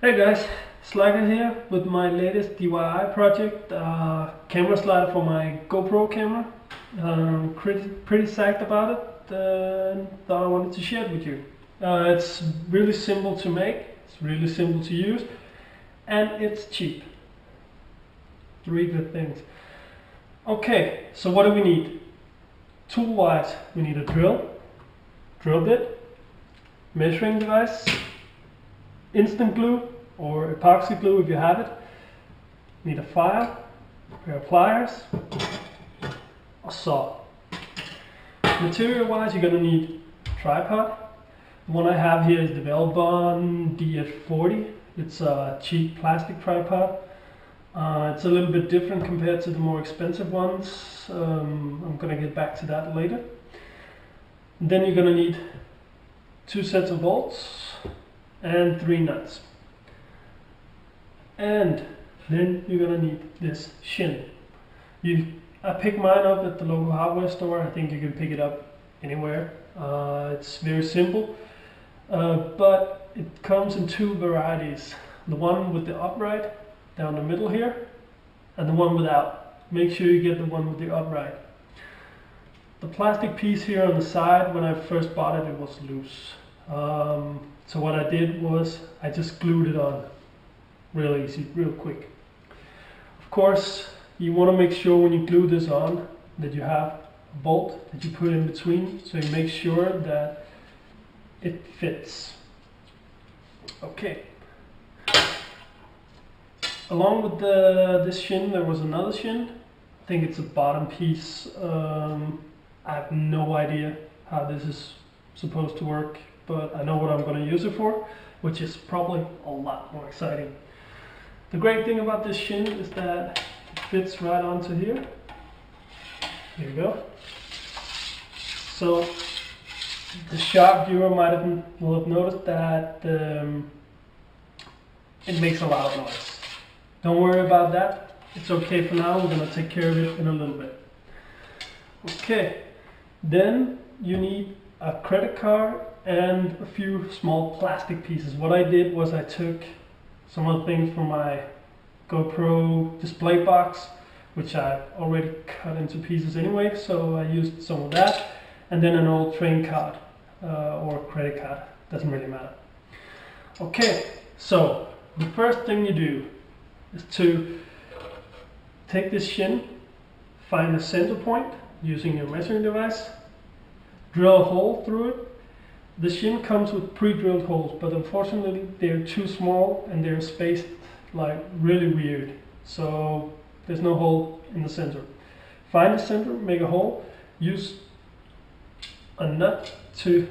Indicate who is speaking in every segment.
Speaker 1: Hey guys, Slacker here with my latest DIY project, camera slider for my GoPro camera. Pretty psyched about it and thought I wanted to share it with you. It's really simple to make, it's really simple to use, and it's cheap. Three good things. Okay, so what do we need? Tool-wise, we need a drill bit, measuring device, instant glue or epoxy glue if you have it. Need a file, a pair of pliers, a saw. Material wise, you're gonna need a tripod. The one I have here is the Bungee DF40. It's a cheap plastic tripod. It's a little bit different compared to the more expensive ones. I'm gonna get back to that later. Then you're gonna need 2 sets of bolts and 3 nuts. And then you're gonna need this shin. I picked mine up at the local hardware store. I think you can pick it up anywhere. It's very simple, but it comes in 2 varieties. The one with the upright down the middle here, and the one without. Make sure you get the one with the upright. The plastic piece here on the side, when I first bought it, it was loose. So what I did was I just glued it on real easy, real quick. Of course, you want to make sure when you glue this on that you have a bolt that you put in between, so you make sure that it fits. Okay. Along with this shin, there was another shin. I think it's a bottom piece. I have no idea how this is supposed to work, but I know what I'm going to use it for, which is probably a lot more exciting. The great thing about this shin is that it fits right onto here. Here we go. So the sharp viewer will have noticed that it makes a lot of noise. Don't worry about that. It's okay for now. We're going to take care of it in a little bit. Okay. Then you need a credit card and a few small plastic pieces. What I did was I took some of the things from my GoPro display box, which I already cut into pieces anyway, so I used some of that, and then an old train card or credit card, doesn't really matter. Okay, so the first thing you do is to take this shin, find a center point using your measuring device, drill a hole through it. The shin comes with pre-drilled holes, but unfortunately they're too small and they're spaced like really weird. So there's no hole in the center. Find the center, make a hole, use a nut to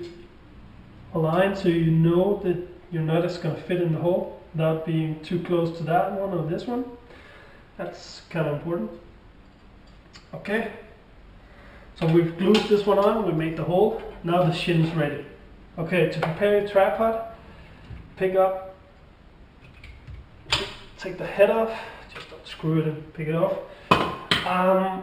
Speaker 1: align so you know that your nut is going to fit in the hole without being too close to that one or this one. That's kind of important. Okay, so we've glued this one on, we made the hole, now the shin's ready. Okay, to prepare your tripod, pick up, take the head off, just unscrew it and pick it off. I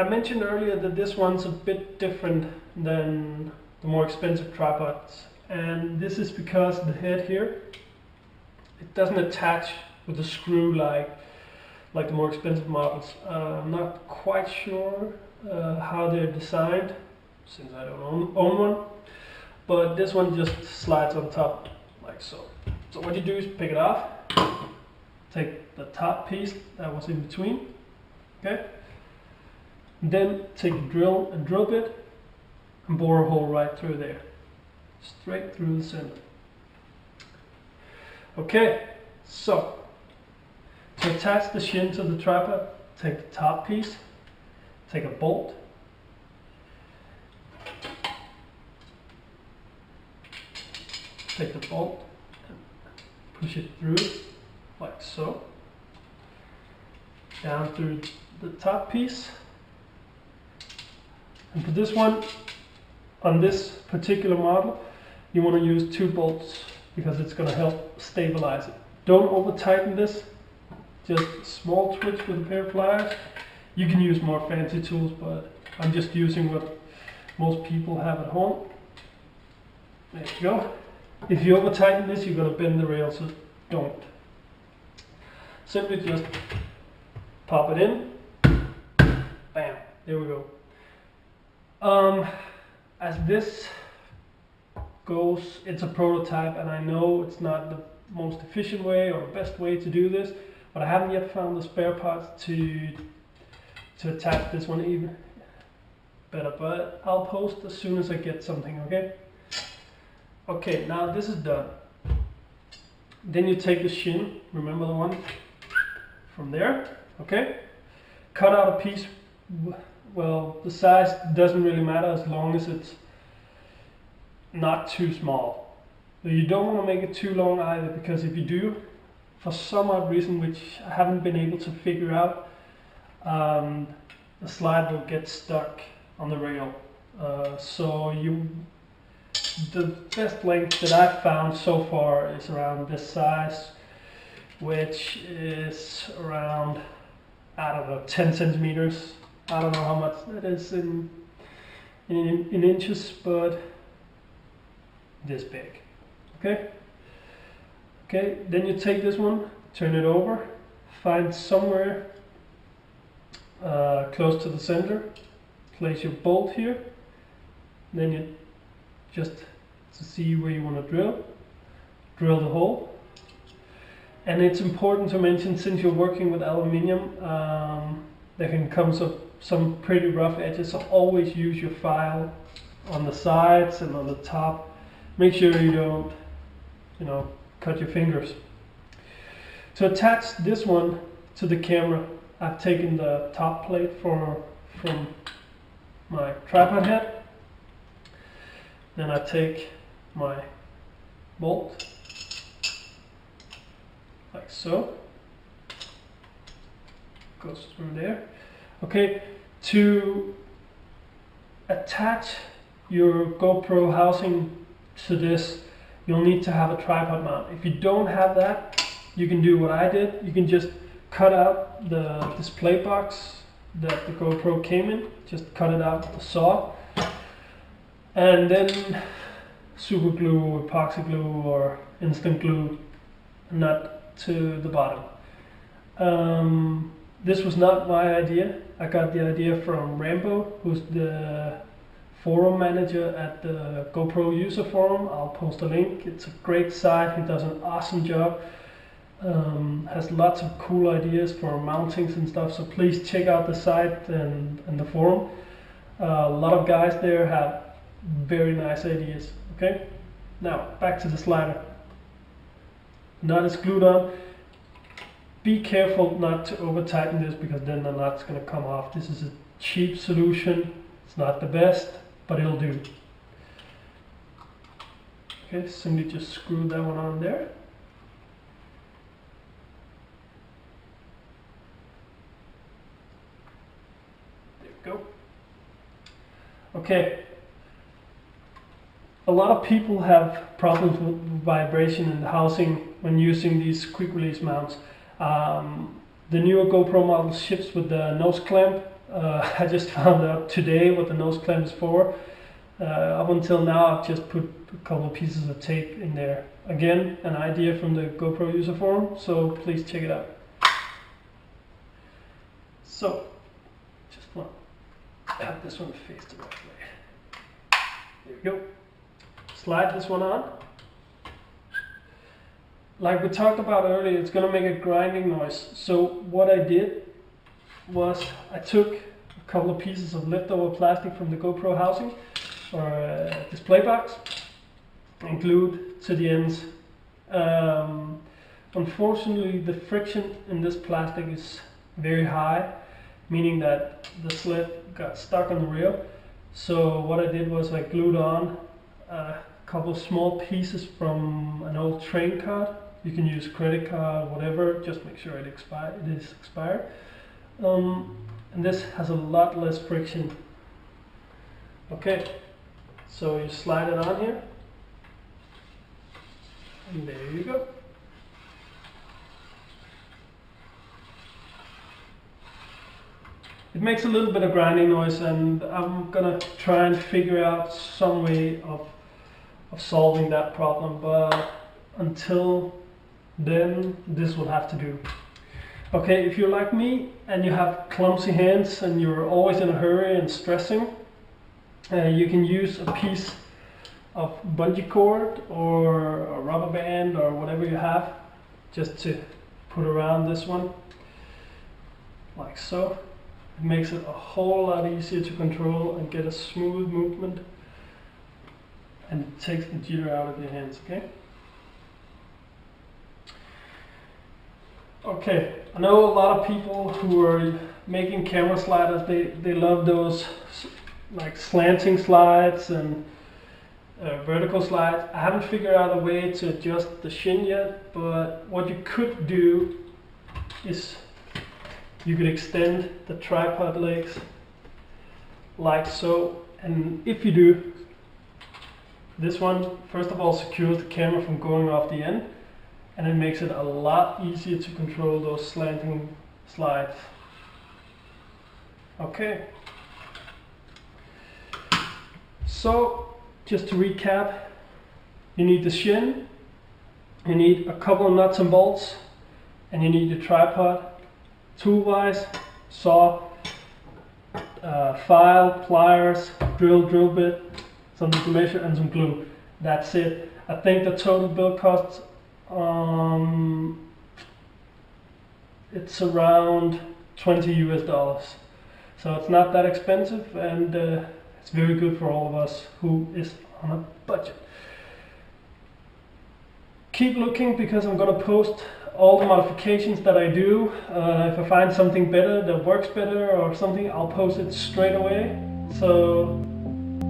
Speaker 1: mentioned earlier that this one's a bit different than the more expensive tripods, and this is because the head here, it doesn't attach with a screw like the more expensive models. I'm not quite sure how they're designed, since I don't own one. But this one just slides on top, like so. So what you do is pick it off, take the top piece that was in between, okay? Then take a drill and drill bit and bore a hole right through there, straight through the center. Okay, so to attach the shin to the tripod, take the top piece, take a bolt, take the bolt and push it through like so, down through the top piece. And for this one, on this particular model, you want to use 2 bolts because it's going to help stabilize it. Don't over tighten this, just a small twitch with a pair of pliers. You can use more fancy tools, but I'm just using what most people have at home. There you go. If you over tighten this, you're going to bend the rail, so don't. Simply just pop it in, bam, there we go. As this goes, it's a prototype, and I know it's not the most efficient way or best way to do this, but I haven't yet found the spare parts to attach this one even better, but I'll post as soon as I get something, okay? Okay, now this is done. Then you take the shin, remember the one from there, okay? Cut out a piece, well, the size doesn't really matter as long as it's not too small. So you don't want to make it too long either, because if you do, for some odd reason which I haven't been able to figure out, the slide will get stuck on the rail. The best length that I've found so far is around this size, which is around, I don't know, 10 centimeters. I don't know how much that is in inches, but this big. Okay? Okay, then you take this one, turn it over, find somewhere close to the center, place your bolt here, then you just to see where you want to drill the hole. And it's important to mention, since you're working with aluminium, there can come some pretty rough edges, so always use your file on the sides and on the top. Make sure you don't, cut your fingers. To attach this one to the camera, I've taken the top plate from my tripod head. Then I take my bolt, like so, goes through there. Okay, to attach your GoPro housing to this, you'll need to have a tripod mount. If you don't have that, you can do what I did. You can just cut out the display box that the GoPro came in, just cut it out with a saw, and then super glue, epoxy glue, or instant glue a nut to the bottom. This was not my idea. I got the idea from RAMBO, who's the forum manager at the GoPro user forum. I'll post a link. It's a great site. He does an awesome job. Has lots of cool ideas for mountings and stuff, so please check out the site and the forum. A lot of guys there have very nice ideas. Okay, now back to the slider. Nut is glued on. Be careful not to over tighten this, because then the nut's going to come off. This is a cheap solution. It's not the best, but it'll do. Okay, simply just screw that one on there. There we go. Okay. A lot of people have problems with vibration in the housing when using these quick release mounts. The newer GoPro model ships with the nose clamp. I just found out today what the nose clamp is for. Up until now, I've just put a couple of pieces of tape in there. Again, an idea from the GoPro user forum, so please check it out. So, just want to have this one faced the right way. There we go. Slide this one on. Like we talked about earlier, it's going to make a grinding noise. So what I did was I took a couple of pieces of leftover plastic from the GoPro housing or display box and glued to the ends. Unfortunately, the friction in this plastic is very high, meaning that the sled got stuck on the rail. So what I did was I glued on a couple of small pieces from an old train card. You can use credit card, whatever, just make sure it is expired. And this has a lot less friction. Okay, so you slide it on here, and there you go. It makes a little bit of grinding noise, and I'm gonna try and figure out some way of solving that problem, but until then this will have to do. Okay, if you're like me and you have clumsy hands and you're always in a hurry and stressing, you can use a piece of bungee cord or a rubber band or whatever you have, just to put around this one, like so. It makes it a whole lot easier to control and get a smooth movement, and it takes the jitter out of your hands, okay? Okay, I know a lot of people who are making camera sliders, they love those like slanting slides and vertical slides. I haven't figured out a way to adjust the shin yet, but what you could do is you could extend the tripod legs like so, and if you do, this one first of all secures the camera from going off the end, and it makes it a lot easier to control those slanting slides. Okay, so just to recap, you need the shin, you need a couple of nuts and bolts, and you need your tripod. Tool-wise, saw, file, pliers, drill bit, something to measure, and some glue. That's it. I think the total bill costs it's around $20 US. So it's not that expensive, and it's very good for all of us who is on a budget. Keep looking, because I'm gonna post all the modifications that I do. If I find something better that works better or something, I'll post it straight away. So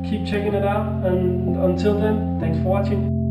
Speaker 1: keep checking it out, and until then, thanks for watching.